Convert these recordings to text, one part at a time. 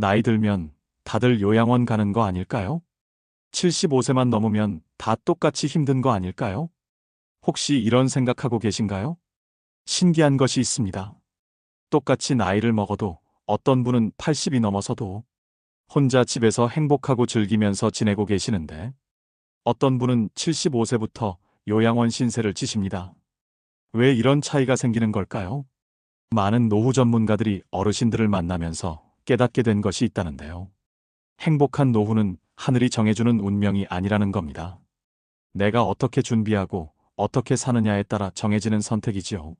나이 들면 다들 요양원 가는 거 아닐까요? 75세만 넘으면 다 똑같이 힘든 거 아닐까요? 혹시 이런 생각하고 계신가요? 신기한 것이 있습니다. 똑같이 나이를 먹어도 어떤 분은 80이 넘어서도 혼자 집에서 행복하고 즐기면서 지내고 계시는데 어떤 분은 75세부터 요양원 신세를 지십니다. 왜 이런 차이가 생기는 걸까요? 많은 노후 전문가들이 어르신들을 만나면서 깨닫게 된 것이 있다는데요. 행복한 노후는 하늘이 정해주는 운명이 아니라는 겁니다. 내가 어떻게 준비하고 어떻게 사느냐에 따라 정해지는 선택이지요.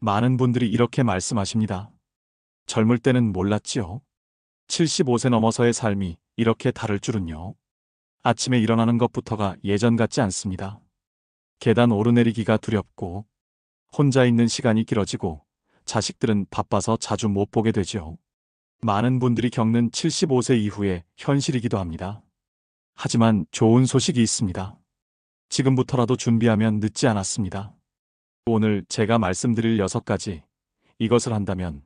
많은 분들이 이렇게 말씀하십니다. 젊을 때는 몰랐지요. 75세 넘어서의 삶이 이렇게 다를 줄은요. 아침에 일어나는 것부터가 예전 같지 않습니다. 계단 오르내리기가 두렵고 혼자 있는 시간이 길어지고 자식들은 바빠서 자주 못 보게 되죠. 많은 분들이 겪는 75세 이후의 현실이기도 합니다. 하지만 좋은 소식이 있습니다. 지금부터라도 준비하면 늦지 않았습니다. 오늘 제가 말씀드릴 6가지, 이것을 한다면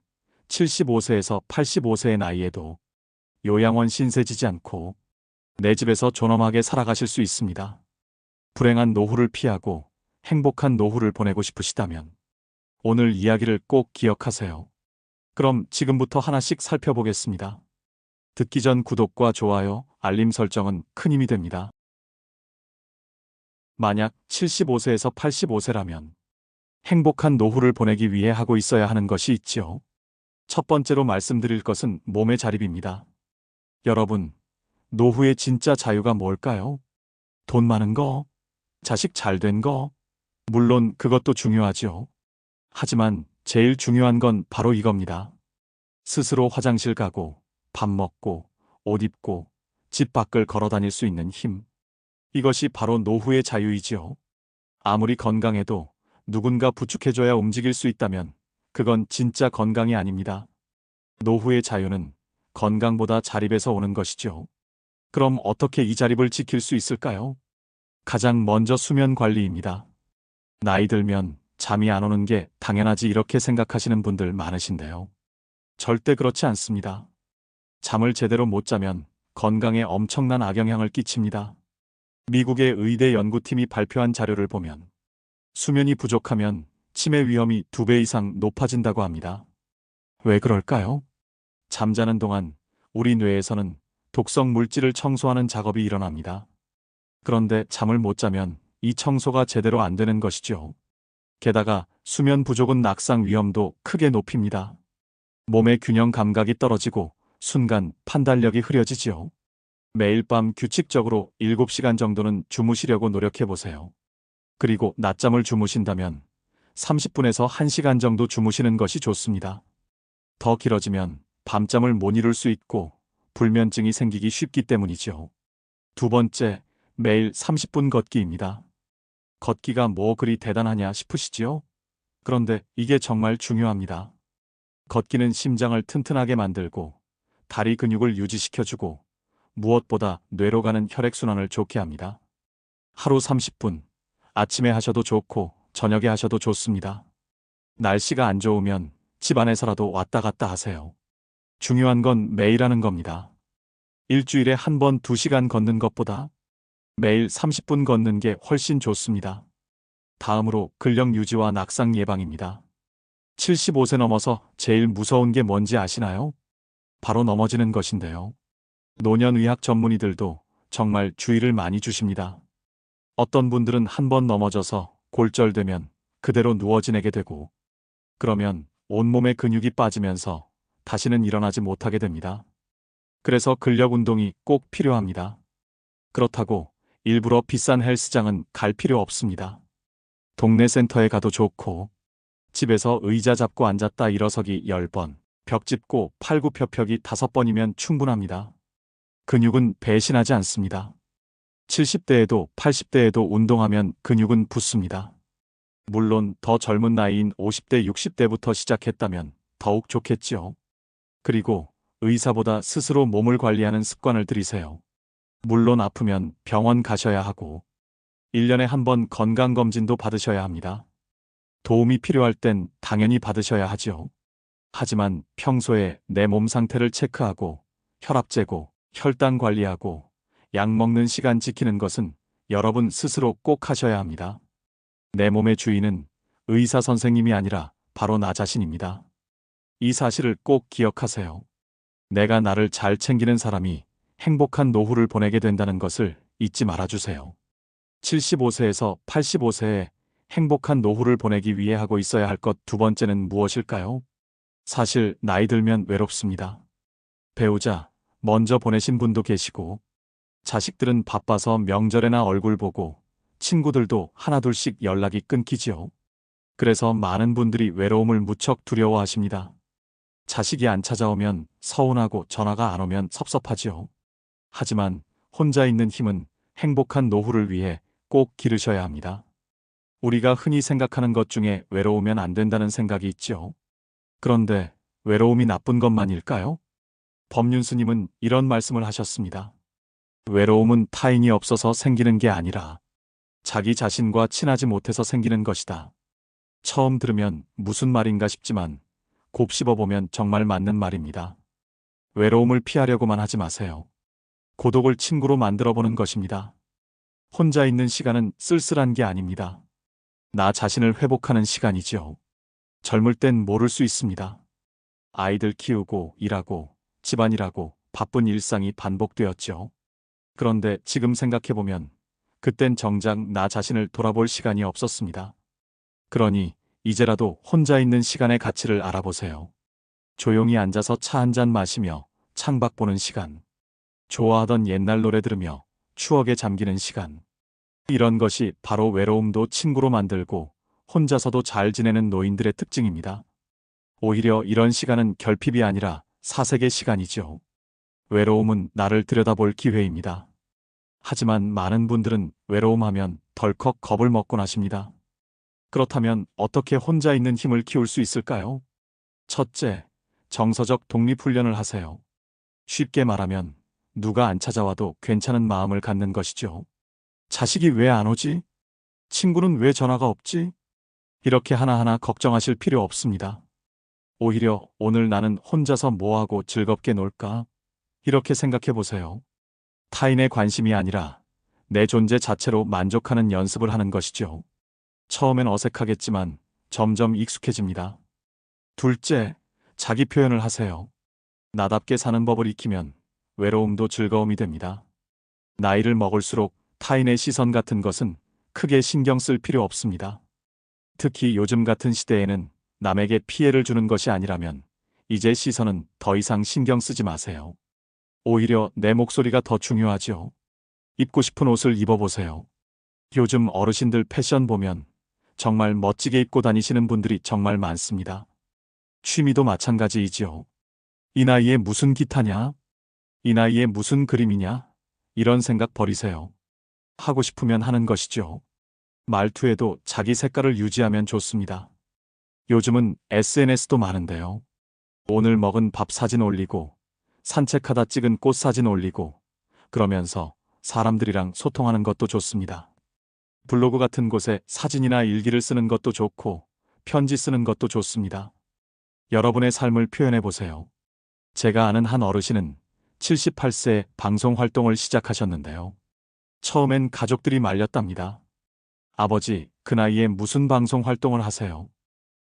75세에서 85세의 나이에도 요양원 신세 지지 않고 내 집에서 존엄하게 살아가실 수 있습니다. 불행한 노후를 피하고 행복한 노후를 보내고 싶으시다면 오늘 이야기를 꼭 기억하세요. 그럼 지금부터 하나씩 살펴보겠습니다. 듣기 전 구독과 좋아요, 알림 설정은 큰 힘이 됩니다. 만약 75세에서 85세라면 행복한 노후를 보내기 위해 하고 있어야 하는 것이 있지요. 첫 번째로 말씀드릴 것은 몸의 자립입니다. 여러분, 노후의 진짜 자유가 뭘까요? 돈 많은 거? 자식 잘 된 거? 물론 그것도 중요하죠. 하지만 제일 중요한 건 바로 이겁니다. 스스로 화장실 가고, 밥 먹고, 옷 입고, 집 밖을 걸어 다닐 수 있는 힘. 이것이 바로 노후의 자유이지요. 아무리 건강해도 누군가 부축해줘야 움직일 수 있다면 그건 진짜 건강이 아닙니다. 노후의 자유는 건강보다 자립에서 오는 것이죠. 그럼 어떻게 이 자립을 지킬 수 있을까요? 가장 먼저 수면 관리입니다. 나이 들면 잠이 안 오는 게 당연하지 이렇게 생각하시는 분들 많으신데요. 절대 그렇지 않습니다. 잠을 제대로 못 자면 건강에 엄청난 악영향을 끼칩니다. 미국의 의대 연구팀이 발표한 자료를 보면 수면이 부족하면 치매 위험이 2배 이상 높아진다고 합니다. 왜 그럴까요? 잠자는 동안 우리 뇌에서는 독성 물질을 청소하는 작업이 일어납니다. 그런데 잠을 못 자면 이 청소가 제대로 안 되는 것이죠. 게다가 수면 부족은 낙상 위험도 크게 높입니다. 몸의 균형 감각이 떨어지고 순간 판단력이 흐려지지요. 매일 밤 규칙적으로 7시간 정도는 주무시려고 노력해 보세요. 그리고 낮잠을 주무신다면 30분에서 1시간 정도 주무시는 것이 좋습니다. 더 길어지면 밤잠을 못 이룰 수 있고 불면증이 생기기 쉽기 때문이죠. 두 번째, 매일 30분 걷기입니다. 걷기가 뭐 그리 대단하냐 싶으시지요? 그런데 이게 정말 중요합니다. 걷기는 심장을 튼튼하게 만들고 다리 근육을 유지시켜주고 무엇보다 뇌로 가는 혈액순환을 좋게 합니다. 하루 30분, 아침에 하셔도 좋고 저녁에 하셔도 좋습니다. 날씨가 안 좋으면 집 안에서라도 왔다 갔다 하세요. 중요한 건 매일 하는 겁니다. 일주일에 한 번 2시간 걷는 것보다 매일 30분 걷는 게 훨씬 좋습니다. 다음으로 근력 유지와 낙상 예방입니다. 75세 넘어서 제일 무서운 게 뭔지 아시나요? 바로 넘어지는 것인데요. 노년의학 전문의들도 정말 주의를 많이 주십니다. 어떤 분들은 한 번 넘어져서 골절되면 그대로 누워 지내게 되고 그러면 온몸의 근육이 빠지면서 다시는 일어나지 못하게 됩니다. 그래서 근력 운동이 꼭 필요합니다. 그렇다고 일부러 비싼 헬스장은 갈 필요 없습니다. 동네 센터에 가도 좋고 집에서 의자 잡고 앉았다 일어서기 10번, 벽 짚고 팔굽혀펴기 5번이면 충분합니다. 근육은 배신하지 않습니다. 70대에도 80대에도 운동하면 근육은 붙습니다. 물론 더 젊은 나이인 50대, 60대부터 시작했다면 더욱 좋겠지요. 그리고 의사보다 스스로 몸을 관리하는 습관을 들이세요. 물론 아프면 병원 가셔야 하고 1년에 한 번 건강검진도 받으셔야 합니다. 도움이 필요할 땐 당연히 받으셔야 하지요. 하지만 평소에 내 몸 상태를 체크하고 혈압 재고, 혈당 관리하고, 약 먹는 시간 지키는 것은 여러분 스스로 꼭 하셔야 합니다. 내 몸의 주인은 의사 선생님이 아니라 바로 나 자신입니다. 이 사실을 꼭 기억하세요. 내가 나를 잘 챙기는 사람이 행복한 노후를 보내게 된다는 것을 잊지 말아주세요. 75세에서 85세에 행복한 노후를 보내기 위해 하고 있어야 할 것 두 번째는 무엇일까요? 사실 나이 들면 외롭습니다. 배우자 먼저 보내신 분도 계시고, 자식들은 바빠서 명절에나 얼굴 보고, 친구들도 하나둘씩 연락이 끊기지요. 그래서 많은 분들이 외로움을 무척 두려워하십니다. 자식이 안 찾아오면 서운하고 전화가 안 오면 섭섭하지요. 하지만 혼자 있는 힘은 행복한 노후를 위해 꼭 기르셔야 합니다. 우리가 흔히 생각하는 것 중에 외로우면 안 된다는 생각이 있죠. 그런데 외로움이 나쁜 것만일까요? 법륜 스님은 이런 말씀을 하셨습니다. 외로움은 타인이 없어서 생기는 게 아니라 자기 자신과 친하지 못해서 생기는 것이다. 처음 들으면 무슨 말인가 싶지만 곱씹어보면 정말 맞는 말입니다. 외로움을 피하려고만 하지 마세요. 고독을 친구로 만들어보는 것입니다. 혼자 있는 시간은 쓸쓸한 게 아닙니다. 나 자신을 회복하는 시간이지요. 젊을 땐 모를 수 있습니다. 아이들 키우고 일하고 집안일하고 바쁜 일상이 반복되었죠. 그런데 지금 생각해보면 그땐 정작 나 자신을 돌아볼 시간이 없었습니다. 그러니 이제라도 혼자 있는 시간의 가치를 알아보세요. 조용히 앉아서 차 한 잔 마시며 창밖 보는 시간. 좋아하던 옛날 노래 들으며 추억에 잠기는 시간. 이런 것이 바로 외로움도 친구로 만들고 혼자서도 잘 지내는 노인들의 특징입니다. 오히려 이런 시간은 결핍이 아니라 사색의 시간이죠. 외로움은 나를 들여다볼 기회입니다. 하지만 많은 분들은 외로움하면 덜컥 겁을 먹곤 하십니다. 그렇다면 어떻게 혼자 있는 힘을 키울 수 있을까요? 첫째, 정서적 독립훈련을 하세요. 쉽게 말하면 누가 안 찾아와도 괜찮은 마음을 갖는 것이죠. 자식이 왜 안 오지? 친구는 왜 전화가 없지? 이렇게 하나하나 걱정하실 필요 없습니다. 오히려 오늘 나는 혼자서 뭐하고 즐겁게 놀까? 이렇게 생각해 보세요. 타인의 관심이 아니라 내 존재 자체로 만족하는 연습을 하는 것이죠. 처음엔 어색하겠지만 점점 익숙해집니다. 둘째, 자기 표현을 하세요. 나답게 사는 법을 익히면 외로움도 즐거움이 됩니다. 나이를 먹을수록 타인의 시선 같은 것은 크게 신경 쓸 필요 없습니다. 특히 요즘 같은 시대에는 남에게 피해를 주는 것이 아니라면 이제 시선은 더 이상 신경 쓰지 마세요. 오히려 내 목소리가 더 중요하죠. 입고 싶은 옷을 입어보세요. 요즘 어르신들 패션 보면 정말 멋지게 입고 다니시는 분들이 정말 많습니다. 취미도 마찬가지이지요. 이 나이에 무슨 기타냐? 이 나이에 무슨 그림이냐? 이런 생각 버리세요. 하고 싶으면 하는 것이죠. 말투에도 자기 색깔을 유지하면 좋습니다. 요즘은 SNS도 많은데요. 오늘 먹은 밥 사진 올리고, 산책하다 찍은 꽃 사진 올리고, 그러면서 사람들이랑 소통하는 것도 좋습니다. 블로그 같은 곳에 사진이나 일기를 쓰는 것도 좋고, 편지 쓰는 것도 좋습니다. 여러분의 삶을 표현해 보세요. 제가 아는 한 어르신은 78세에 방송 활동을 시작하셨는데요. 처음엔 가족들이 말렸답니다. 아버지, 그 나이에 무슨 방송 활동을 하세요?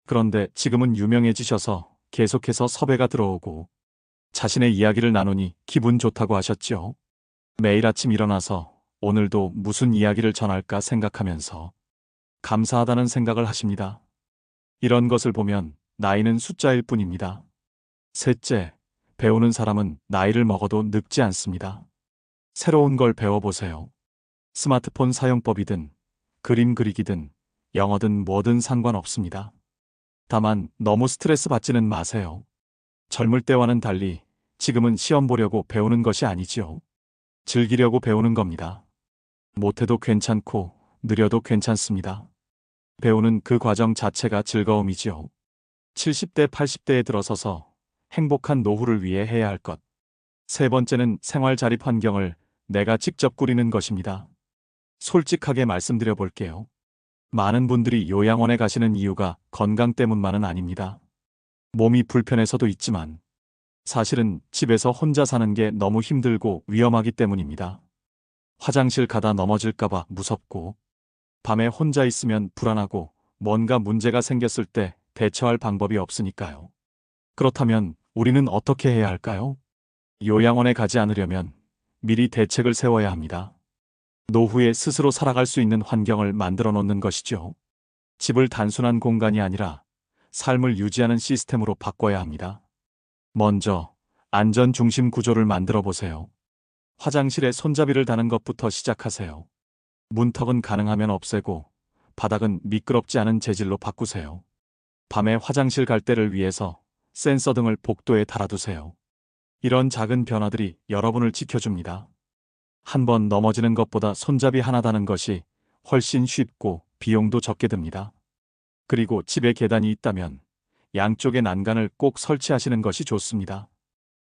그런데 지금은 유명해지셔서 계속해서 섭외가 들어오고 자신의 이야기를 나누니 기분 좋다고 하셨죠. 매일 아침 일어나서 오늘도 무슨 이야기를 전할까 생각하면서 감사하다는 생각을 하십니다. 이런 것을 보면 나이는 숫자일 뿐입니다. 셋째, 배우는 사람은 나이를 먹어도 늙지 않습니다. 새로운 걸 배워보세요. 스마트폰 사용법이든 그림 그리기든 영어든 뭐든 상관없습니다. 다만 너무 스트레스 받지는 마세요. 젊을 때와는 달리 지금은 시험 보려고 배우는 것이 아니지요. 즐기려고 배우는 겁니다. 못해도 괜찮고 느려도 괜찮습니다. 배우는 그 과정 자체가 즐거움이지요. 70대, 80대에 들어서서 행복한 노후를 위해 해야 할 것. 세 번째는 생활 자립 환경을 내가 직접 꾸리는 것입니다. 솔직하게 말씀드려 볼게요. 많은 분들이 요양원에 가시는 이유가 건강 때문만은 아닙니다. 몸이 불편해서도 있지만 사실은 집에서 혼자 사는 게 너무 힘들고 위험하기 때문입니다. 화장실 가다 넘어질까봐 무섭고, 밤에 혼자 있으면 불안하고, 뭔가 문제가 생겼을 때 대처할 방법이 없으니까요. 그렇다면 우리는 어떻게 해야 할까요? 요양원에 가지 않으려면 미리 대책을 세워야 합니다. 노후에 스스로 살아갈 수 있는 환경을 만들어 놓는 것이죠. 집을 단순한 공간이 아니라 삶을 유지하는 시스템으로 바꿔야 합니다. 먼저 안전 중심 구조를 만들어 보세요. 화장실에 손잡이를 다는 것부터 시작하세요. 문턱은 가능하면 없애고 바닥은 미끄럽지 않은 재질로 바꾸세요. 밤에 화장실 갈 때를 위해서 센서 등을 복도에 달아두세요. 이런 작은 변화들이 여러분을 지켜줍니다. 한 번 넘어지는 것보다 손잡이 하나 다는 것이 훨씬 쉽고 비용도 적게 듭니다. 그리고 집에 계단이 있다면 양쪽에 난간을 꼭 설치하시는 것이 좋습니다.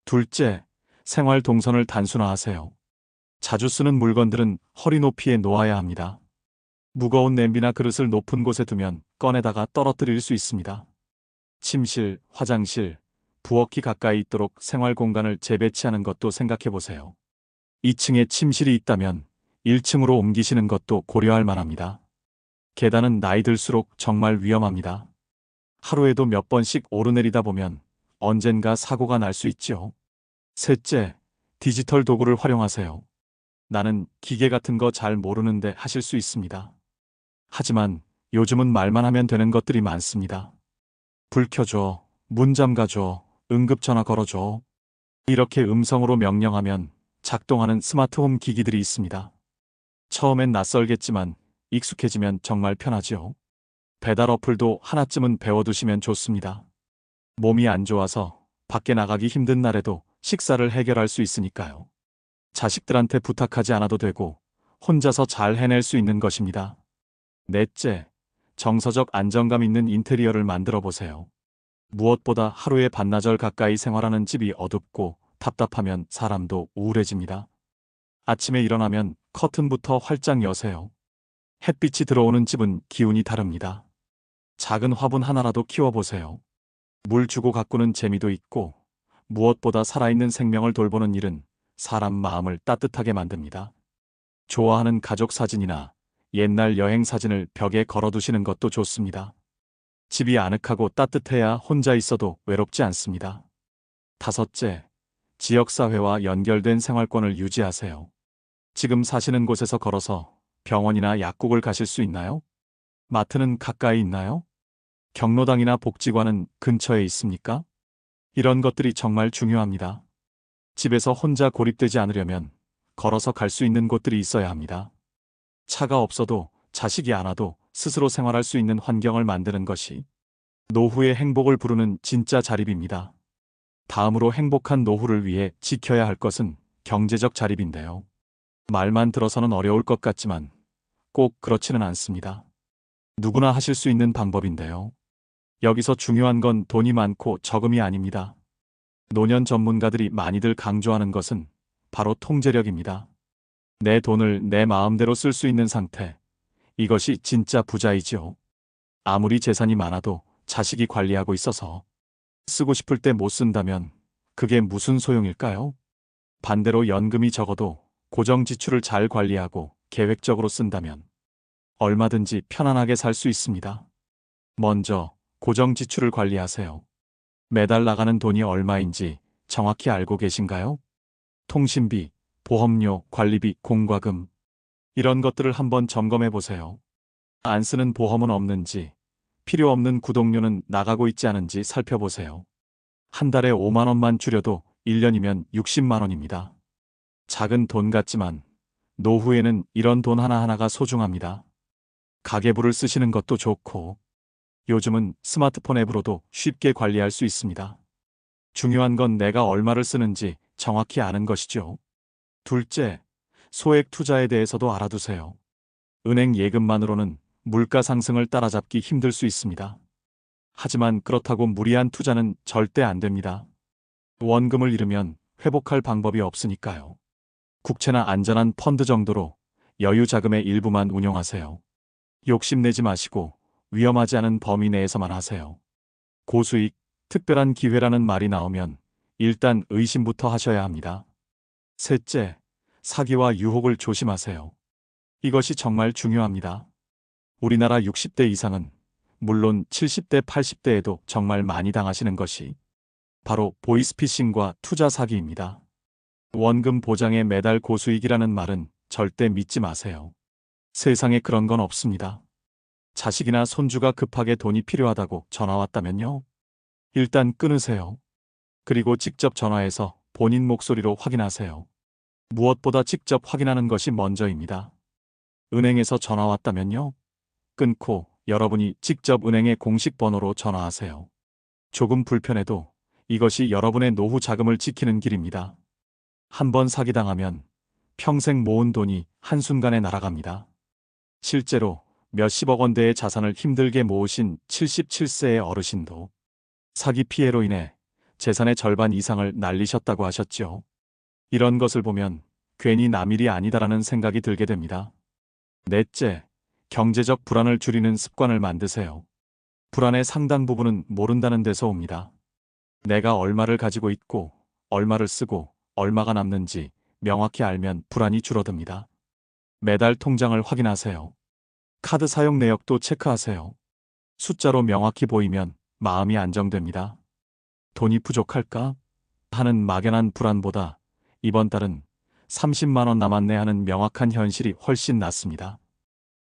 둘째, 생활 동선을 단순화하세요. 자주 쓰는 물건들은 허리 높이에 놓아야 합니다. 무거운 냄비나 그릇을 높은 곳에 두면 꺼내다가 떨어뜨릴 수 있습니다. 침실, 화장실, 부엌이 가까이 있도록 생활 공간을 재배치하는 것도 생각해 보세요. 2층에 침실이 있다면 1층으로 옮기시는 것도 고려할 만합니다. 계단은 나이 들수록 정말 위험합니다. 하루에도 몇 번씩 오르내리다 보면 언젠가 사고가 날 수 있죠. 셋째, 디지털 도구를 활용하세요. 나는 기계 같은 거 잘 모르는데 하실 수 있습니다. 하지만 요즘은 말만 하면 되는 것들이 많습니다. 불 켜줘, 문 잠가줘, 응급전화 걸어줘. 이렇게 음성으로 명령하면 작동하는 스마트홈 기기들이 있습니다. 처음엔 낯설겠지만 익숙해지면 정말 편하죠. 배달 어플도 하나쯤은 배워두시면 좋습니다. 몸이 안 좋아서 밖에 나가기 힘든 날에도 식사를 해결할 수 있으니까요. 자식들한테 부탁하지 않아도 되고 혼자서 잘 해낼 수 있는 것입니다. 넷째, 정서적 안정감 있는 인테리어를 만들어 보세요. 무엇보다 하루에 반나절 가까이 생활하는 집이 어둡고 답답하면 사람도 우울해집니다. 아침에 일어나면 커튼부터 활짝 여세요. 햇빛이 들어오는 집은 기운이 다릅니다. 작은 화분 하나라도 키워보세요. 물 주고 가꾸는 재미도 있고 무엇보다 살아있는 생명을 돌보는 일은 사람 마음을 따뜻하게 만듭니다. 좋아하는 가족 사진이나 옛날 여행 사진을 벽에 걸어두시는 것도 좋습니다. 집이 아늑하고 따뜻해야 혼자 있어도 외롭지 않습니다. 다섯째, 지역사회와 연결된 생활권을 유지하세요. 지금 사시는 곳에서 걸어서 병원이나 약국을 가실 수 있나요? 마트는 가까이 있나요? 경로당이나 복지관은 근처에 있습니까? 이런 것들이 정말 중요합니다. 집에서 혼자 고립되지 않으려면 걸어서 갈 수 있는 곳들이 있어야 합니다. 차가 없어도 자식이 안 와도 스스로 생활할 수 있는 환경을 만드는 것이 노후의 행복을 부르는 진짜 자립입니다. 다음으로 행복한 노후를 위해 지켜야 할 것은 경제적 자립인데요. 말만 들어서는 어려울 것 같지만 꼭 그렇지는 않습니다. 누구나 하실 수 있는 방법인데요. 여기서 중요한 건 돈이 많고 적음이 아닙니다. 노년 전문가들이 많이들 강조하는 것은 바로 통제력입니다. 내 돈을 내 마음대로 쓸 수 있는 상태. 이것이 진짜 부자이지요. 아무리 재산이 많아도 자식이 관리하고 있어서 쓰고 싶을 때 못 쓴다면 그게 무슨 소용일까요? 반대로 연금이 적어도 고정 지출을 잘 관리하고 계획적으로 쓴다면 얼마든지 편안하게 살 수 있습니다. 먼저 고정 지출을 관리하세요. 매달 나가는 돈이 얼마인지 정확히 알고 계신가요? 통신비, 보험료, 관리비, 공과금 이런 것들을 한번 점검해 보세요. 안 쓰는 보험은 없는지, 필요 없는 구독료는 나가고 있지 않은지 살펴보세요. 한 달에 5만 원만 줄여도 1년이면 60만 원입니다. 작은 돈 같지만 노후에는 이런 돈 하나하나가 소중합니다. 가계부를 쓰시는 것도 좋고 요즘은 스마트폰 앱으로도 쉽게 관리할 수 있습니다. 중요한 건 내가 얼마를 쓰는지 정확히 아는 것이죠. 둘째, 소액 투자에 대해서도 알아두세요. 은행 예금만으로는 물가 상승을 따라잡기 힘들 수 있습니다. 하지만 그렇다고 무리한 투자는 절대 안 됩니다. 원금을 잃으면 회복할 방법이 없으니까요. 국채나 안전한 펀드 정도로 여유 자금의 일부만 운용하세요. 욕심내지 마시고 위험하지 않은 범위 내에서만 하세요. 고수익, 특별한 기회라는 말이 나오면 일단 의심부터 하셔야 합니다. 셋째, 사기와 유혹을 조심하세요. 이것이 정말 중요합니다. 우리나라 60대 이상은 물론 70대, 80대에도 정말 많이 당하시는 것이 바로 보이스피싱과 투자 사기입니다. 원금 보장에 매달 고수익이라는 말은 절대 믿지 마세요. 세상에 그런 건 없습니다. 자식이나 손주가 급하게 돈이 필요하다고 전화 왔다면요. 일단 끊으세요. 그리고 직접 전화해서 본인 목소리로 확인하세요. 무엇보다 직접 확인하는 것이 먼저입니다. 은행에서 전화 왔다면요. 끊고 여러분이 직접 은행의 공식 번호로 전화하세요. 조금 불편해도 이것이 여러분의 노후 자금을 지키는 길입니다. 한번 사기당하면 평생 모은 돈이 한순간에 날아갑니다. 실제로 몇십억 원대의 자산을 힘들게 모으신 77세의 어르신도 사기 피해로 인해 재산의 절반 이상을 날리셨다고 하셨죠. 이런 것을 보면 괜히 남일이 아니다라는 생각이 들게 됩니다. 넷째, 경제적 불안을 줄이는 습관을 만드세요. 불안의 상당 부분은 모른다는 데서 옵니다. 내가 얼마를 가지고 있고 얼마를 쓰고 얼마가 남는지 명확히 알면 불안이 줄어듭니다. 매달 통장을 확인하세요. 카드 사용 내역도 체크하세요. 숫자로 명확히 보이면 마음이 안정됩니다. 돈이 부족할까 하는 막연한 불안보다 이번 달은 30만 원 남았네 하는 명확한 현실이 훨씬 낫습니다.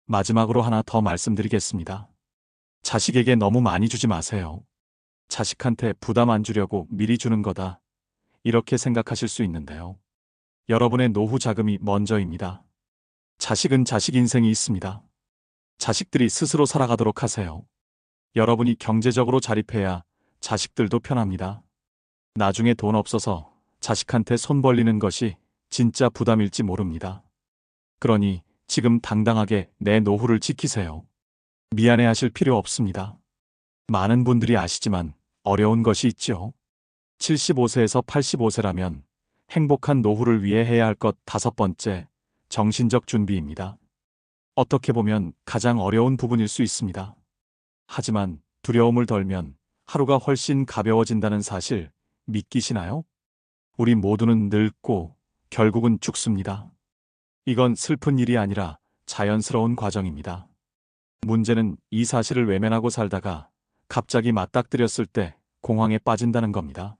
마지막으로 하나 더 말씀드리겠습니다. 자식에게 너무 많이 주지 마세요. 자식한테 부담 안 주려고 미리 주는 거다. 이렇게 생각하실 수 있는데요. 여러분의 노후 자금이 먼저입니다. 자식은 자식 인생이 있습니다. 자식들이 스스로 살아가도록 하세요. 여러분이 경제적으로 자립해야 자식들도 편합니다. 나중에 돈 없어서 자식한테 손 벌리는 것이 진짜 부담일지 모릅니다. 그러니 지금 당당하게 내 노후를 지키세요. 미안해하실 필요 없습니다. 많은 분들이 아시지만 어려운 것이 있죠. 75세에서 85세라면 행복한 노후를 위해 해야 할 것 5번째, 정신적 준비입니다. 어떻게 보면 가장 어려운 부분일 수 있습니다. 하지만 두려움을 덜면 하루가 훨씬 가벼워진다는 사실 믿기시나요? 우리 모두는 늙고 결국은 죽습니다. 이건 슬픈 일이 아니라 자연스러운 과정입니다. 문제는 이 사실을 외면하고 살다가 갑자기 맞닥뜨렸을 때 공황에 빠진다는 겁니다.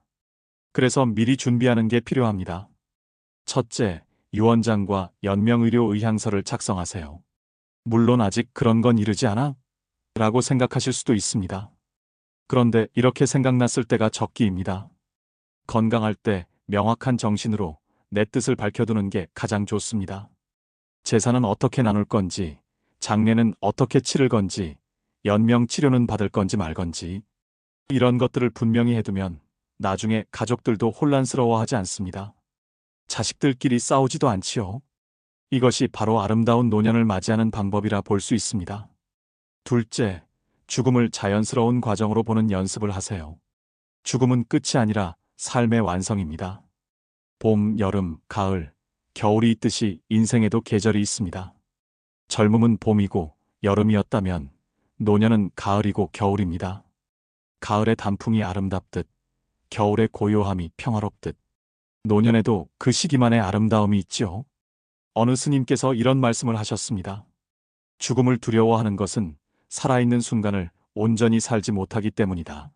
그래서 미리 준비하는 게 필요합니다. 첫째, 유언장과 연명의료 의향서를 작성하세요. 물론 아직 그런 건 이르지 않아? 라고 생각하실 수도 있습니다. 그런데 이렇게 생각났을 때가 적기입니다. 건강할 때 명확한 정신으로 내 뜻을 밝혀두는 게 가장 좋습니다. 재산은 어떻게 나눌 건지, 장례는 어떻게 치를 건지, 연명 치료는 받을 건지 말 건지, 이런 것들을 분명히 해두면 나중에 가족들도 혼란스러워하지 않습니다. 자식들끼리 싸우지도 않지요. 이것이 바로 아름다운 노년을 맞이하는 방법이라 볼 수 있습니다. 둘째, 죽음을 자연스러운 과정으로 보는 연습을 하세요. 죽음은 끝이 아니라 삶의 완성입니다. 봄, 여름, 가을, 겨울이 있듯이 인생에도 계절이 있습니다. 젊음은 봄이고 여름이었다면 노년은 가을이고 겨울입니다. 가을의 단풍이 아름답듯 겨울의 고요함이 평화롭듯 노년에도 그 시기만의 아름다움이 있지요. 어느 스님께서 이런 말씀을 하셨습니다. 죽음을 두려워하는 것은 살아있는 순간을 온전히 살지 못하기 때문이다.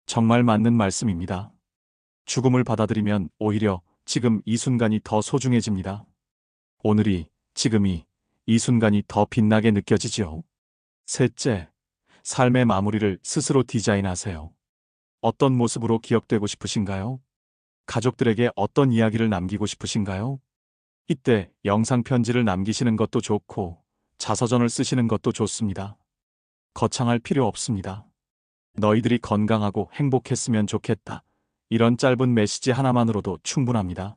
정말 맞는 말씀입니다. 죽음을 받아들이면 오히려 지금 이 순간이 더 소중해집니다. 오늘이, 지금이, 이 순간이 더 빛나게 느껴지지요. 셋째, 삶의 마무리를 스스로 디자인하세요. 어떤 모습으로 기억되고 싶으신가요? 가족들에게 어떤 이야기를 남기고 싶으신가요? 이때 영상 편지를 남기시는 것도 좋고 자서전을 쓰시는 것도 좋습니다. 거창할 필요 없습니다. 너희들이 건강하고 행복했으면 좋겠다. 이런 짧은 메시지 하나만으로도 충분합니다.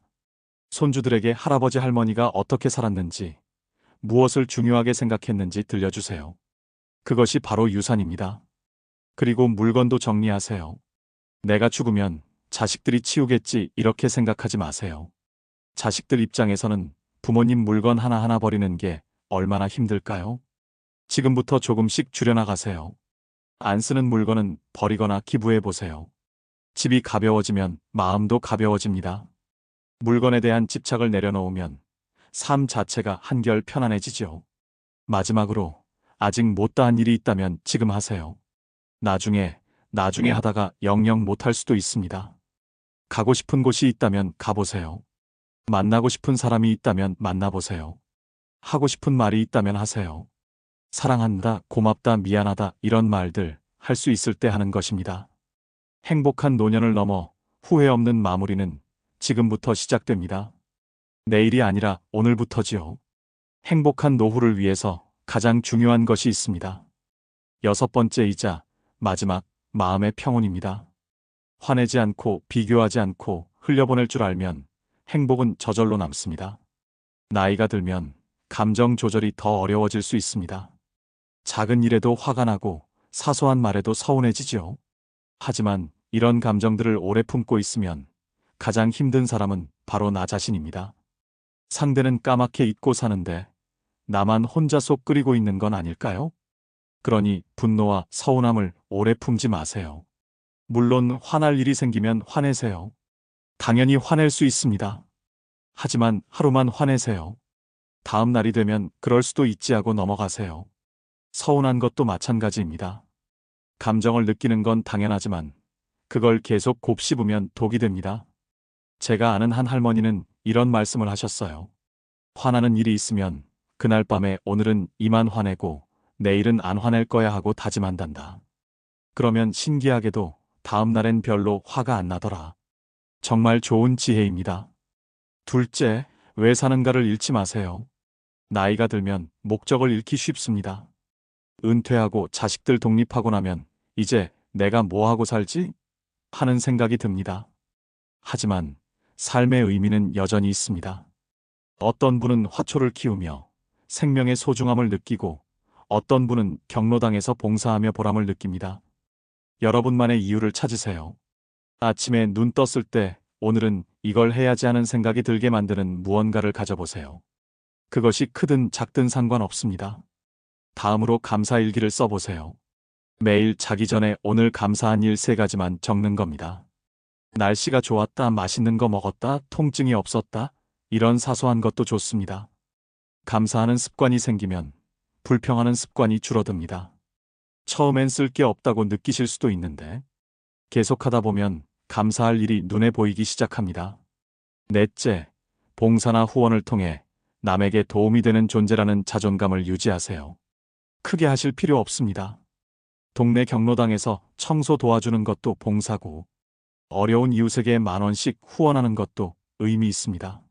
손주들에게 할아버지 할머니가 어떻게 살았는지, 무엇을 중요하게 생각했는지 들려주세요. 그것이 바로 유산입니다. 그리고 물건도 정리하세요. 내가 죽으면 자식들이 치우겠지 이렇게 생각하지 마세요. 자식들 입장에서는 부모님 물건 하나하나 버리는 게 얼마나 힘들까요? 지금부터 조금씩 줄여나가세요. 안 쓰는 물건은 버리거나 기부해 보세요. 집이 가벼워지면 마음도 가벼워집니다. 물건에 대한 집착을 내려놓으면 삶 자체가 한결 편안해지죠. 마지막으로 아직 못다한 일이 있다면 지금 하세요. 나중에 하다가 영영 못할 수도 있습니다. 가고 싶은 곳이 있다면 가보세요. 만나고 싶은 사람이 있다면 만나보세요. 하고 싶은 말이 있다면 하세요. 사랑한다, 고맙다, 미안하다 이런 말들 할 수 있을 때 하는 것입니다. 행복한 노년을 넘어 후회 없는 마무리는 지금부터 시작됩니다. 내일이 아니라 오늘부터지요. 행복한 노후를 위해서 가장 중요한 것이 있습니다. 여섯 번째이자 마지막, 마음의 평온입니다. 화내지 않고 비교하지 않고 흘려보낼 줄 알면 행복은 저절로 남습니다. 나이가 들면 감정 조절이 더 어려워질 수 있습니다. 작은 일에도 화가 나고 사소한 말에도 서운해지죠. 하지만 이런 감정들을 오래 품고 있으면 가장 힘든 사람은 바로 나 자신입니다. 상대는 까맣게 잊고 사는데 나만 혼자 속 끓이고 있는 건 아닐까요? 그러니 분노와 서운함을 오래 품지 마세요. 물론 화날 일이 생기면 화내세요. 당연히 화낼 수 있습니다. 하지만 하루만 화내세요. 다음 날이 되면 그럴 수도 있지 하고 넘어가세요. 서운한 것도 마찬가지입니다. 감정을 느끼는 건 당연하지만 그걸 계속 곱씹으면 독이 됩니다. 제가 아는 한 할머니는 이런 말씀을 하셨어요. 화나는 일이 있으면 그날 밤에 오늘은 이만 화내고 내일은 안 화낼 거야 하고 다짐한단다. 그러면 신기하게도 다음 날엔 별로 화가 안 나더라. 정말 좋은 지혜입니다. 둘째, 왜 사는가를 잃지 마세요. 나이가 들면 목적을 잃기 쉽습니다. 은퇴하고 자식들 독립하고 나면 이제 내가 뭐 하고 살지? 하는 생각이 듭니다. 하지만 삶의 의미는 여전히 있습니다. 어떤 분은 화초를 키우며 생명의 소중함을 느끼고 어떤 분은 경로당에서 봉사하며 보람을 느낍니다. 여러분만의 이유를 찾으세요. 아침에 눈 떴을 때 오늘은 이걸 해야지 하는 생각이 들게 만드는 무언가를 가져보세요. 그것이 크든 작든 상관없습니다. 다음으로 감사일기를 써보세요. 매일 자기 전에 오늘 감사한 일 3가지만 적는 겁니다. 날씨가 좋았다, 맛있는 거 먹었다, 통증이 없었다, 이런 사소한 것도 좋습니다. 감사하는 습관이 생기면 불평하는 습관이 줄어듭니다. 처음엔 쓸 게 없다고 느끼실 수도 있는데 계속하다 보면 감사할 일이 눈에 보이기 시작합니다. 넷째, 봉사나 후원을 통해 남에게 도움이 되는 존재라는 자존감을 유지하세요. 크게 하실 필요 없습니다. 동네 경로당에서 청소 도와주는 것도 봉사고 어려운 이웃에게 10,000원씩 후원하는 것도 의미 있습니다.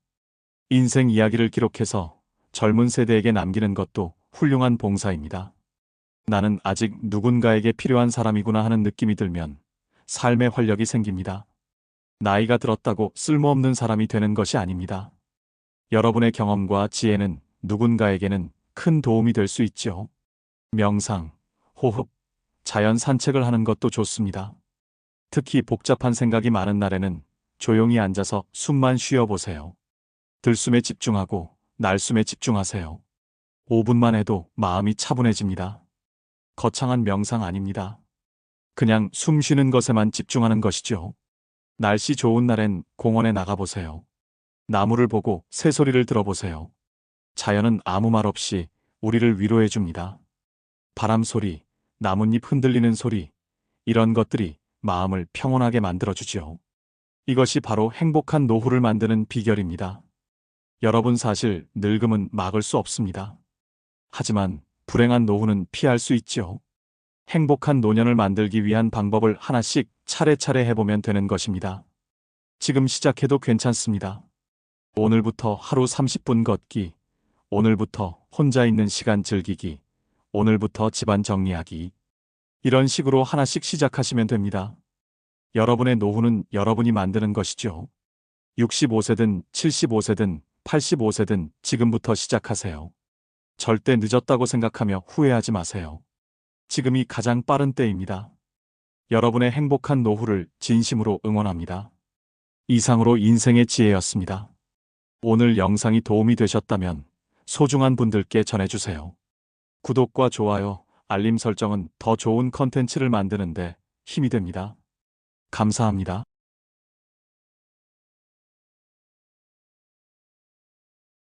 인생 이야기를 기록해서 젊은 세대에게 남기는 것도 훌륭한 봉사입니다. 나는 아직 누군가에게 필요한 사람이구나 하는 느낌이 들면 삶의 활력이 생깁니다. 나이가 들었다고 쓸모없는 사람이 되는 것이 아닙니다. 여러분의 경험과 지혜는 누군가에게는 큰 도움이 될 수 있죠. 명상, 호흡, 자연 산책을 하는 것도 좋습니다. 특히 복잡한 생각이 많은 날에는 조용히 앉아서 숨만 쉬어보세요. 들숨에 집중하고 날숨에 집중하세요. 5분만 해도 마음이 차분해집니다. 거창한 명상 아닙니다. 그냥 숨 쉬는 것에만 집중하는 것이죠. 날씨 좋은 날엔 공원에 나가보세요. 나무를 보고 새소리를 들어보세요. 자연은 아무 말 없이 우리를 위로해 줍니다. 바람 소리, 나뭇잎 흔들리는 소리, 이런 것들이 마음을 평온하게 만들어주지요. 이것이 바로 행복한 노후를 만드는 비결입니다. 여러분 사실 늙음은 막을 수 없습니다. 하지만 불행한 노후는 피할 수 있지요. 행복한 노년을 만들기 위한 방법을 하나씩 차례차례 해보면 되는 것입니다. 지금 시작해도 괜찮습니다. 오늘부터 하루 30분 걷기, 오늘부터 혼자 있는 시간 즐기기, 오늘부터 집안 정리하기. 이런 식으로 하나씩 시작하시면 됩니다. 여러분의 노후는 여러분이 만드는 것이죠. 65세든 75세든 85세든 지금부터 시작하세요. 절대 늦었다고 생각하며 후회하지 마세요. 지금이 가장 빠른 때입니다. 여러분의 행복한 노후를 진심으로 응원합니다. 이상으로 인생의 지혜였습니다. 오늘 영상이 도움이 되셨다면 소중한 분들께 전해주세요. 구독과 좋아요, 알림 설정은 더 좋은 컨텐츠를 만드는데 힘이 됩니다. 감사합니다.